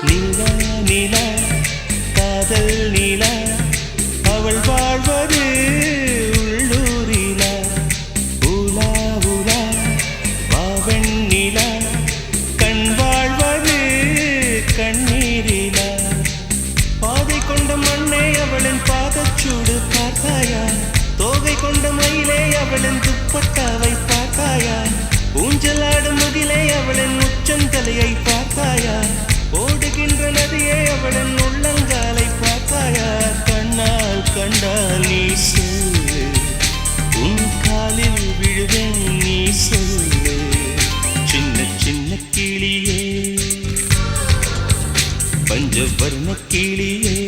நீலா நீலா காதல் நீலா அவள் வாழ்வது உள்ளூரிலா ஊலா ஊலா வாவன் நீலா கண் வாழ்வது கண்ணீரிலா பாதை கொண்ட மண்ணே அவளின் பாதச்சூடு பார்த்தாயா தோகை கொண்ட மயிலே அவளின் துப்பட்டாவை பார்த்தாயா ஊஞ்சலாடும் முகிலே அவளின் உச்சந்தலையை பார்த்தாயா ஓடுகின்ற நதியே அவளின் உள்ளங்காலை பார்த்தாயா கண்ணால் கண்டால் நீ சொல்லு உன் காலில் விழுவேன் நீ சொல்லு சின்ன சின்ன கிளியே பஞ்சவர்ண கிளியே